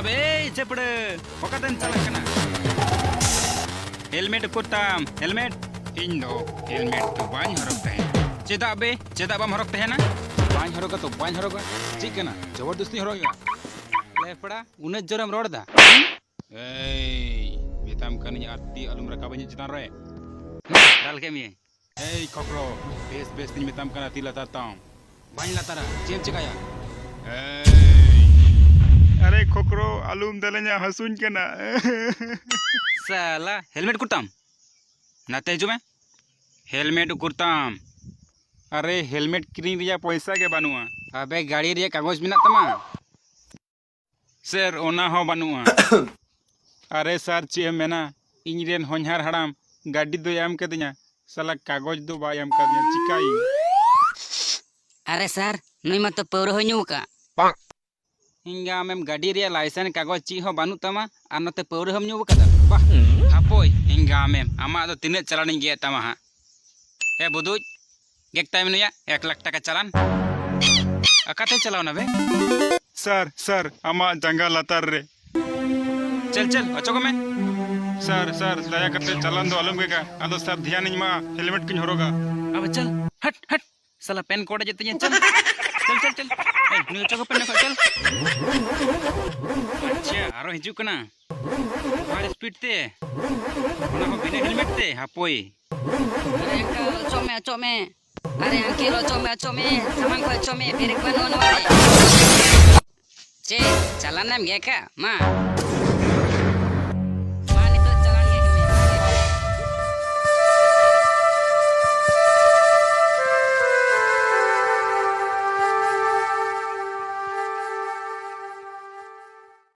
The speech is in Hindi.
अबे चपड़े ओकातन चलक कना हेलमेट कुर्ताम हेलमेट इन दो हेलमेट तो बाñ हरक तहे चेदा बे चेदा बाम हरक तहे ना बाñ हरक तो बाñ हरक ठीक है ना जबरदस्ती हरक लेपड़ा उन्हें जोरम रोड दा ए बेताम कनी आती अलम रकाबनी चितान रे डाल के मी ए खोकरो बेस बेस दिन बेताम कना तिला ताताम बाñ लातारा चेम चिकाया अरे खोकरो आलूम दलenya हसुन कना साला हेलमेट कुर्ताम नाते हिजु में हेलमेट कुर्ताम अरे हेलमेट किरीन रिया पैसा के बानुआ अबे गाड़ी रिया कागज मिना तमा सर ओना हो बानुआ अरे सर चे मेना इन रेन होनहार हड़ाम गाड़ी दो एम कदिया साला कागज दो बा एम कदिया चिकाई अरे सर नुई मत पौर हो ᱧᱩ का हिंगा में गाड़ी रिया लाइसेंस कागज ची हो बानु तमा और नते पौर हम ᱧᱩ कदा बा हापोय हिंगा में आमा तो तिने चलान गे तमा हा हे बुदुज गेक टाइम नुया 1 लाख टका चलान अकाते चलाव ना बे सर सर आमा जंगा लातार रे चल चल अचो में सर सर दया करते चलान दो अलम का आदो सर ध्यान मा हेलमेट किन हरोगा अब चल हट हट साला पेन कोड जते चल चल चल चल ए नु चको पेन को चल अच्छा आरो हिजु कना बड़ स्पीड ते ओना को बिना हेलमेट ते हापोई अरे अंकल चोमे अरे अंकिल चोमे सामान को चोमे फिर बनवन वाले चे चलान नाम गे का मा